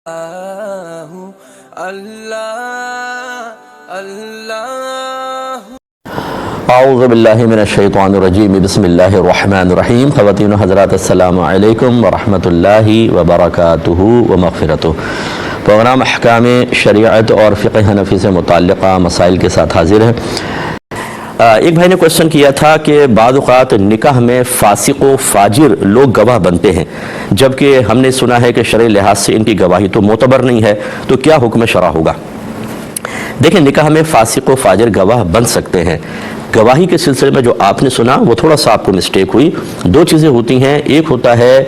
اعوذ باللہ من الشیطان الرجیم بسم اللہ الرحمن الرحیم. خواتین و حضرات السلام علیکم ورحمۃ اللہ وبرکاتہ و مغفرتہ. پروگرام احکام شریعت اور فقہ حنفی سے متعلقہ مسائل کے ساتھ حاضر ہیں. ایک بھائی نے کوشچن کیا تھا کہ بعض اوقات نکاح میں فاسق و فاجر لوگ گواہ بنتے ہیں، جبکہ ہم نے سنا ہے کہ شرعی لحاظ سے ان کی گواہی تو معتبر نہیں ہے، تو کیا حکم شرع ہوگا؟ دیکھیں، نکاح میں فاسق و فاجر گواہ بن سکتے ہیں. گواہی کے سلسلے میں جو آپ نے سنا وہ تھوڑا سا آپ کو مسٹیک ہوئی. دو چیزیں ہوتی ہیں، ایک ہوتا ہے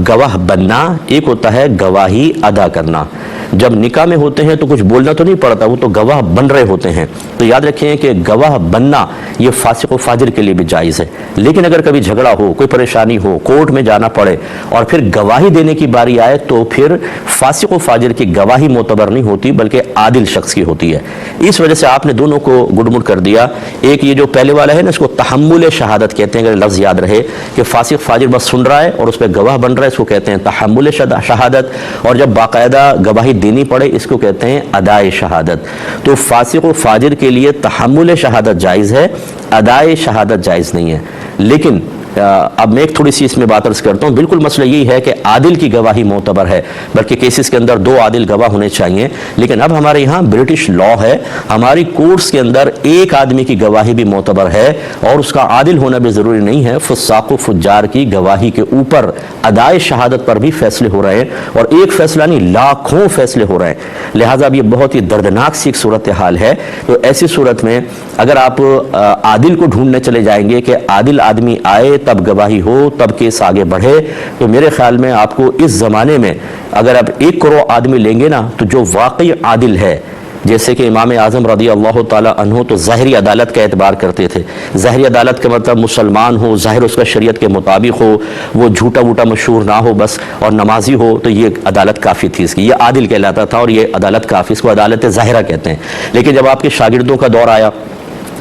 گواہ بننا، ایک ہوتا ہے گواہی ادا کرنا. جب نکاح میں ہوتے ہیں تو کچھ بولنا تو نہیں پڑتا، وہ تو گواہ بن رہے ہوتے ہیں. تو یاد رکھیں کہ گواہ بننا یہ فاسق و فاجر کے لیے بھی جائز ہے. لیکن اگر کبھی جھگڑا ہو، کوئی پریشانی ہو، کورٹ میں جانا پڑے اور پھر گواہی دینے کی باری آئے تو پھر فاسق و فاجر کی گواہی معتبر نہیں ہوتی بلکہ عادل شخص کی ہوتی ہے. اس وجہ سے آپ نے دونوں کو گڑمڑ کر دیا. ایک یہ جو پہلے والا ہے نا، اس کو تحمل شہادت کہتے ہیں. اگر لفظ یاد رہے کہ فاسق فاجر بس سن رہا ہے اور اس پہ گواہ بن رہا ہے، اس کو کہتے ہیں تحمل شہادت. اور جب باقاعدہ گواہی دینی پڑے اس کو کہتے ہیں ادائے شہادت. تو فاسق و فاجر کے لیے تحمل شہادت جائز ہے، ادائے شہادت جائز نہیں ہے. لیکن اب میں ایک تھوڑی سی اس میں بات عرض کرتا ہوں. بالکل مسئلہ یہی ہے کہ عادل کی گواہی معتبر ہے، بلکہ کیسز کے اندر دو عادل گواہ ہونے چاہیے. لیکن اب ہمارے یہاں برٹش لا ہے، ہماری کورٹس کے اندر ایک آدمی کی گواہی بھی معتبر ہے اور اس کا عادل ہونا بھی ضروری نہیں ہے. فساق و فجار کی گواہی کے اوپر ادائے شہادت پر بھی فیصلے ہو رہے ہیں، اور ایک فیصلہ نہیں، لاکھوں فیصلے ہو رہے ہیں. لہٰذا اب یہ بہت ہی دردناک سی ایک صورتحال ہے. تو ایسی صورت میں اگر آپ عادل کو ڈھونڈنے چلے جائیں گے کہ عادل آدمی آئے تب گواہی ہو تب کیس آگے بڑھے، تو میرے خیال میں آپ کو اس زمانے میں اگر آپ 1 کروڑ آدمی لیں گے نا، تو جو واقعی عادل ہے، جیسے کہ امام اعظم رضی اللہ تعالی عنہ تو ظاہری عدالت کا اعتبار کرتے تھے. ظاہری عدالت کا مطلب مسلمان ہو، ظاہر اس کا شریعت کے مطابق ہو، وہ جھوٹا ووٹا مشہور نہ ہو بس، اور نمازی ہو، تو یہ عدالت کافی تھی اس کی. یہ عادل کہلاتا تھا اور یہ عدالت کافی، اس کو عدالت ظاہرہ کہتے ہیں. لیکن جب آپ کے شاگردوں کا دور آیا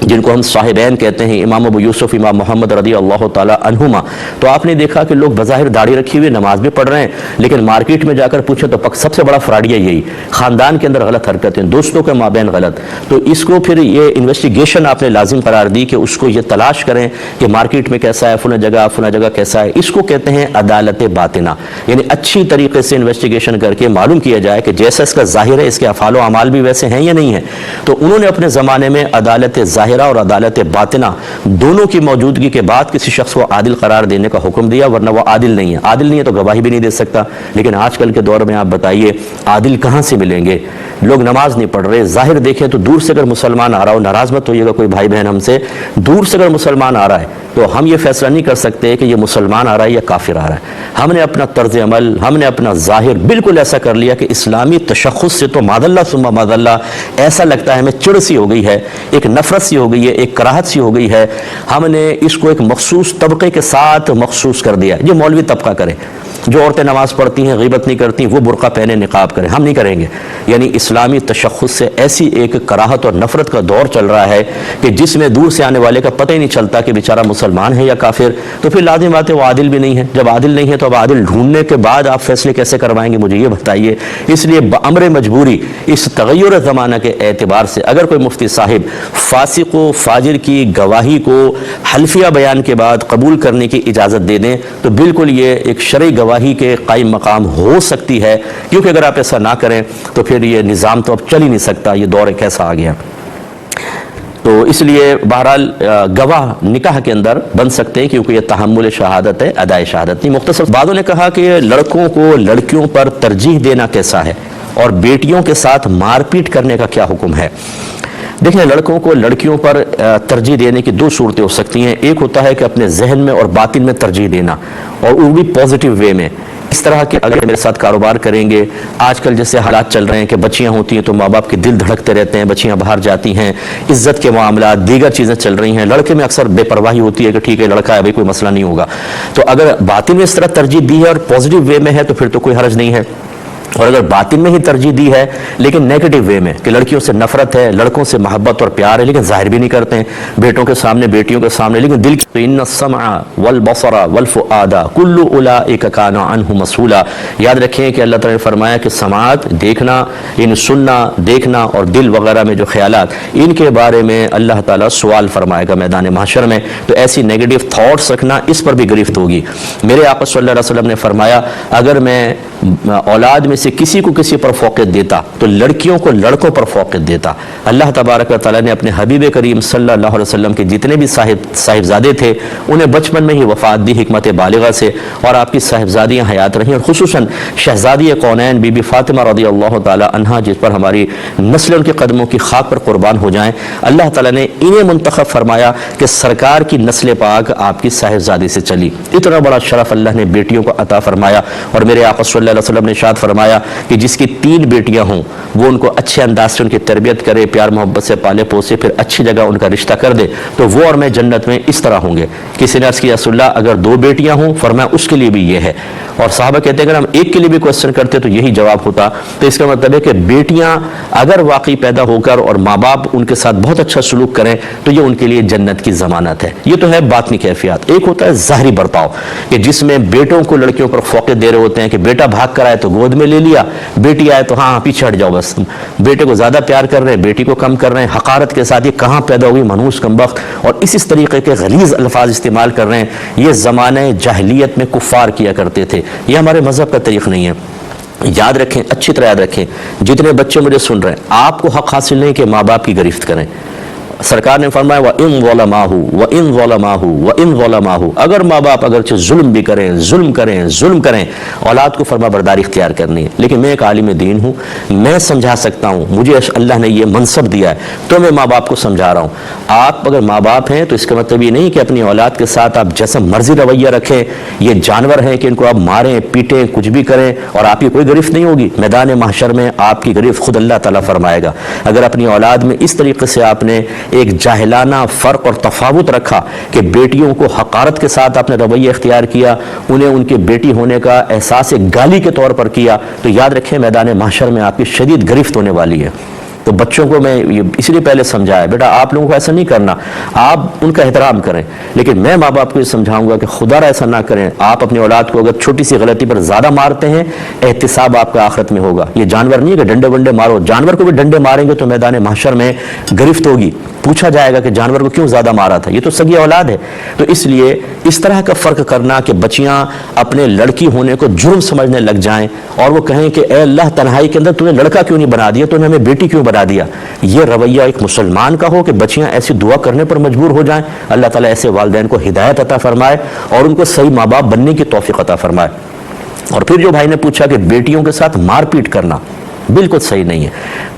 جن کو ہم صاحبین کہتے ہیں، امام ابو یوسف، امام محمد رضی اللہ تعالی عنہما، تو آپ نے دیکھا کہ لوگ بظاہر داڑھی رکھی ہوئی نماز بھی پڑھ رہے ہیں، لیکن مارکیٹ میں جا کر پوچھیں تو سب سے بڑا فراڈیا یہی، خاندان کے اندر غلط حرکتیں، دوستوں کے مابین غلط. تو اس کو پھر یہ انویسٹیگیشن آپ نے لازم قرار دی کہ اس کو یہ تلاش کریں کہ مارکیٹ میں کیسا ہے، فلاں جگہ کیسا ہے. اس کو کہتے ہیں عدالت باطنہ. یعنی اچھی طریقے سے انویسٹیگیشن کر کے معلوم کیا جائے کہ جیسا اس کا ظاہر ہے، اس کے افعال و اعمال بھی ویسے ہیں یا نہیں ہیں. تو انہوں نے اپنے زمانے میں عدالت ظاہرہ اور عدالت باطنہ دونوں کی موجودگی کے بعد کسی شخص کو عادل قرار دینے کا حکم دیا، ورنہ وہ عادل نہیں ہے. عادل نہیں ہے تو گواہی بھی نہیں دے سکتا. لیکن آج کل کے دور میں آپ بتائیے عادل کہاں سے ملیں گے؟ لوگ نماز نہیں پڑھ رہے. ظاہر دیکھیں تو دور سے اگر مسلمان آ رہا ہو، ناراض مت ہوئیے گا کوئی بھائی بہن ہم سے، دور سے اگر مسلمان آ رہا ہے تو ہم یہ فیصلہ نہیں کر سکتے کہ یہ مسلمان آ رہا ہے یا کافر آ رہا ہے. ہم نے اپنا طرز عمل، ہم نے اپنا ظاہر بالکل ایسا کر لیا کہ اسلامی تشخص سے تو ماذ اللہ ثم ماذ اللہ ایسا لگتا ہے، ہمیں چڑ سی ہو گئی ہے، ایک نفرت سی ہو گئی ہے، ایک کراہت سی ہو گئی ہے. ہم نے اس کو ایک مخصوص طبقے کے ساتھ مخصوص کر دیا. یہ مولوی طبقہ کرے، جو عورتیں نماز پڑھتی ہیں، غیبت نہیں کرتی، وہ برقع پہنے، نقاب کریں، ہم نہیں کریں گے. یعنی اسلامی تشخص سے ایسی ایک کراہت اور نفرت کا دور چل رہا ہے کہ جس میں دور سے آنے والے کا پتہ ہی نہیں چلتا کہ بیچارہ مسلمان ہے یا کافر. تو پھر لازم بات ہے وہ عادل بھی نہیں ہے. جب عادل نہیں ہے تو اب عادل ڈھونڈنے کے بعد آپ فیصلے کیسے کروائیں گے، مجھے یہ بتائیے. اس لیے بامر مجبوری اس تغیر زمانہ کے اعتبار سے اگر کوئی مفتی صاحب فاسق و فاجر کی گواہی کو حلفیہ بیان کے بعد قبول کرنے کی اجازت دے دیں تو بالکل یہ ایک شرعی گواہی کے قائم مقام ہو سکتی ہے. کیونکہ اگر آپ ایسا نہ کریں تو پھر یہ نظام تو اب چل ہی نہیں سکتا. یہ دور کیسا آ گیا. تو اس لیے بہرحال گواہ نکاح کے اندر بن سکتے ہیں کیونکہ یہ تحمل شہادت ہے، ادائے شہادت نہیں. مختصر بعضوں نے کہا کہ لڑکوں کو لڑکیوں پر ترجیح دینا کیسا ہے اور بیٹیوں کے ساتھ مار پیٹ کرنے کا کیا حکم ہے. دیکھیں، لڑکوں کو لڑکیوں پر ترجیح دینے کی دو صورتیں ہو سکتی ہیں. ایک ہوتا ہے کہ اپنے ذہن میں اور باطن میں ترجیح دینا، اور وہ بھی پازیٹیو وے میں. اس طرح کہ اگر میرے ساتھ کاروبار کریں گے، آج کل جیسے حالات چل رہے ہیں کہ بچیاں ہوتی ہیں تو ماں باپ کے دل دھڑکتے رہتے ہیں، بچیاں باہر جاتی ہیں، عزت کے معاملات، دیگر چیزیں چل رہی ہیں. لڑکے میں اکثر بے پرواہی ہوتی ہے کہ ٹھیک ہے لڑکا ہے بھائی، کوئی مسئلہ نہیں ہوگا. تو اگر باطن میں اس طرح ترجیح دی ہے اور پازیٹیو وے میں ہے تو پھر تو کوئی حرج نہیں ہے. اور اگر باطن میں ہی ترجیح دی ہے لیکن نیگیٹو وے میں کہ لڑکیوں سے نفرت ہے، لڑکوں سے محبت اور پیار ہے لیکن ظاہر بھی نہیں کرتے ہیں، بیٹوں کے سامنے بیٹیوں کے سامنے، لیکن دل کی تو ان السمع والبصر والفؤاد کل اولئک کان عنہ مسئولا. یاد رکھیں کہ اللہ تعالیٰ نے فرمایا کہ سماعت، دیکھنا، یعنی سننا، دیکھنا اور دل وغیرہ میں جو خیالات، ان کے بارے میں اللہ تعالیٰ سوال فرمائے گا میدان محشر میں. تو ایسی نیگیٹو تھاٹس رکھنا، اس پر بھی گرفت ہوگی. میرے آقا صلی اللہ علیہ وسلم نے فرمایا اگر میں اولاد میں سے کسی کو کسی پر فوقیت دیتا تو لڑکیوں کو لڑکوں پر فوقیت دیتا. اللہ تبارک و تعالیٰ نے اپنے حبیب کریم صلی اللہ علیہ وسلم کے جتنے بھی صاحبزادے تھے انہیں بچپن میں ہی وفات دی حکمت بالغہ سے، اور آپ کی صاحبزادیاں حیات رہیں، اور خصوصاً شہزادی کونین بی بی فاطمہ رضی اللہ تعالیٰ عنہا، جس پر ہماری نسل ان کے قدموں کی خاک پر قربان ہو جائیں. اللہ تعالیٰ نے انہیں منتخب فرمایا کہ سرکار کی نسل پاک آپ کی صاحبزادی سے چلی. اتنا بڑا شرف اللہ نے بیٹیوں کو عطا فرمایا. اور میرے آقا صلی اللہ علیہ وسلم نے ارشاد فرمایا کہ جس کی 3 بیٹیاں ہوں وہ ان کو اچھے انداز سے ان کی تربیت کرے، پیار محبت سے پالے پوسے، پھر اچھی جگہ ان کا رشتہ کر دے تو وہ اور میں جنت میں اس طرح ہوں گے. کسی نے عرض کیا رسول اللہ اگر 2 بیٹیاں ہوں؟ فرمایا اس کے لیے بھی یہ ہے. اور صحابہ کہتے ہیں اگر ہم ایک کے لیے بھی کوشچن کرتے تو یہی جواب ہوتا. تو اس کا مطلب ہے کہ بیٹیاں اگر واقعی پیدا ہو کر اور ماں باپ ان کے ساتھ بہت اچھا سلوک کریں تو یہ ان کے لیے جنت کی ضمانت ہے. یہ تو ہے باطنی کیفیات. ایک ہوتا ہے ظاہری برتاؤ کہ جس میں بیٹوں کو لڑکیوں پر فوقیت دے رہے ہوتے ہیں کہ بیٹا بھاگ کر آئے تو گود میں لے لیا، بیٹی آئے تو ہاں پیچھے ہٹ جاؤ، بس بیٹے کو زیادہ پیار کر رہے ہیں، بیٹی کو کم کر رہے ہیں، حقارت کے ساتھ یہ کہاں پیدا ہوئی منحوس کمبخت، اور اس طریقے کے غلیظ الفاظ استعمال کر رہے ہیں. یہ زمانہ جاہلیت میں کفار کیا کرتے تھے، یہ ہمارے مذہب کا طریق نہیں ہے. یاد رکھیں، اچھی طرح یاد رکھیں، جتنے بچے مجھے سن رہے ہیں آپ کو حق حاصل نہیں کہ ماں باپ کی گرفت کریں. سرکار نے فرمایا وَإِن ظَلَمَاهُ وَإِن ظَلَمَاهُ وَإِن ظَلَمَاهُ، اگر ماں باپ اگرچہ ظلم بھی کریں، ظلم کریں، اولاد کو فرما برداری اختیار کرنی ہے. لیکن میں ایک عالم دین ہوں، میں سمجھا سکتا ہوں، مجھے اللہ نے یہ منصب دیا ہے تو میں ماں باپ کو سمجھا رہا ہوں. آپ اگر ماں باپ ہیں تو اس کا مطلب یہ نہیں کہ اپنی اولاد کے ساتھ آپ جیسا مرضی رویہ رکھیں. یہ جانور ہیں کہ ان کو آپ ماریں پیٹیں کچھ بھی کریں اور آپ کی کوئی گرفت نہیں ہوگی. میدان محشر میں آپ کی گرفت خود اللہ تعالیٰ فرمائے گا. اگر اپنی اولاد میں اس طریقے سے آپ نے ایک جاہلانہ فرق اور تفاوت رکھا کہ بیٹیوں کو حقارت کے ساتھ آپ نے رویہ اختیار کیا، انہیں ان کے بیٹی ہونے کا احساس ایک گالی کے طور پر کیا، تو یاد رکھیں میدان محشر میں آپ کی شدید گرفت ہونے والی ہے. تو بچوں کو میں اس لیے پہلے سمجھایا بیٹا آپ لوگوں کو ایسا نہیں کرنا، آپ ان کا احترام کریں. لیکن میں ماں باپ کو یہ سمجھاؤں گا کہ خدا را ایسا نہ کریں. آپ اپنی اولاد کو اگر چھوٹی سی غلطی پر زیادہ مارتے ہیں احتساب آپ کا آخرت میں ہوگا. یہ جانور نہیں ہے کہ ڈنڈے ونڈے مارو، جانور کو بھی ڈنڈے ماریں گے تو میدان محشر میں گرفت ہوگی. پوچھا جائے گا کہ جانور کو کیوں زیادہ مارا تھا، یہ تو سگی اولاد ہے. تو اس لیے اس طرح کا فرق کرنا کہ بچیاں اپنے لڑکی ہونے کو جرم سمجھنے لگ جائیں اور وہ کہیں کہ اے اللہ تنہائی کے اندر تو نے لڑکا کیوں نہیں بنا دیا، تو نے ہمیں بیٹی کیوں بنا دیا، یہ رویہ ایک مسلمان کا ہو کہ بچیاں ایسی دعا کرنے پر مجبور ہو جائیں. اللہ تعالیٰ ایسے والدین کو ہدایت عطا فرمائے اور ان کو صحیح ماں باپ بننے کی توفیق عطا فرمائے. اور پھر جو بھائی نے پوچھا کہ بیٹیوں کے ساتھ مار پیٹ کرنا، بالکل صحیح نہیں ہے.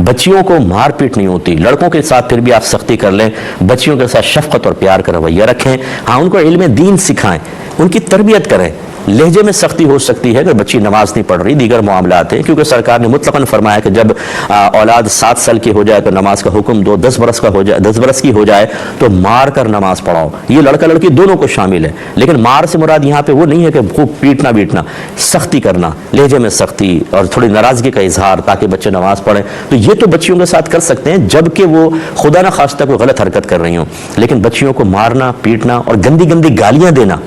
بچیوں کو مار پیٹ نہیں ہوتی. لڑکوں کے ساتھ پھر بھی آپ سختی کر لیں، بچیوں کے ساتھ شفقت اور پیار کا رویہ رکھیں. ہاں ان کو علم دین سکھائیں، ان کی تربیت کریں. لہجے میں سختی ہو سکتی ہے اگر بچی نماز نہیں پڑھ رہی، دیگر معاملات ہیں، کیونکہ سرکار نے مطلقاً فرمایا کہ جب اولاد 7 سال کی ہو جائے تو نماز کا حکم دو، 10 برس کی ہو جائے تو مار کر نماز پڑھاؤ. یہ لڑکا لڑکی دونوں کو شامل ہے. لیکن مار سے مراد یہاں پہ وہ نہیں ہے کہ خوب پیٹنا، سختی کرنا، لہجے میں سختی اور تھوڑی ناراضگی کا اظہار تاکہ بچے نماز پڑھیں. تو یہ تو بچیوں کے ساتھ کر سکتے ہیں جبکہ وہ خدا نہ خواستہ کوئی غلط حرکت کر رہی ہوں. لیکن بچیوں کو مارنا، پیٹنا اور گندی گالیاں دینا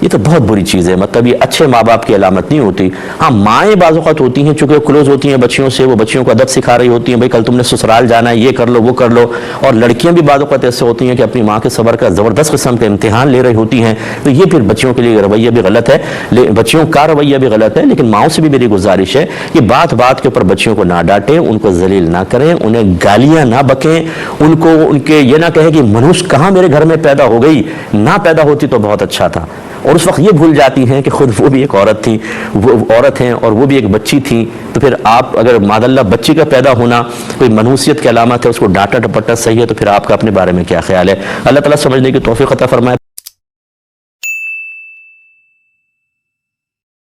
یہ تو بہت بری چیز ہے. مطلب یہ اچھے ماں باپ کی علامت نہیں ہوتی. ہاں مائیں بعض اوقات ہوتی ہیں چونکہ کلوز ہوتی ہیں بچیوں سے، وہ بچیوں کو ادب سکھا رہی ہوتی ہیں، بھائی کل تم نے سسرال جانا ہے، یہ کر لو وہ کر لو. اور لڑکیاں بھی بعض اوقات ایسے ہوتی ہیں کہ اپنی ماں کے صبر کا زبردست قسم کا امتحان لے رہی ہوتی ہیں. تو یہ پھر بچیوں کے لیے رویہ بھی غلط ہے، بچیوں کا رویہ بھی غلط ہے. لیکن ماؤں سے بھی میری گزارش ہے کہ بات کے اوپر بچیوں کو نہ ڈانٹیں، ان کو ذلیل نہ کریں، انہیں گالیاں نہ بکیں، ان کو ان کے یہ نہ کہیں کہ منوش کہاں میرے گھر میں پیدا ہو گئی، نہ پیدا ہوتی تو بہت اچھا تھا. اور اس وقت یہ بھول جاتی ہیں کہ خود وہ بھی ایک عورت تھی، وہ عورت ہیں اور وہ بھی ایک بچی تھی. تو پھر آپ اگر معاذ اللہ بچی کا پیدا ہونا کوئی منحوسیت کی علامت ہے، اس کو ڈانٹا ٹپٹا صحیح ہے، تو پھر آپ کا اپنے بارے میں کیا خیال ہے؟ اللہ تعالیٰ سمجھنے کی توفیق عطا فرمائے.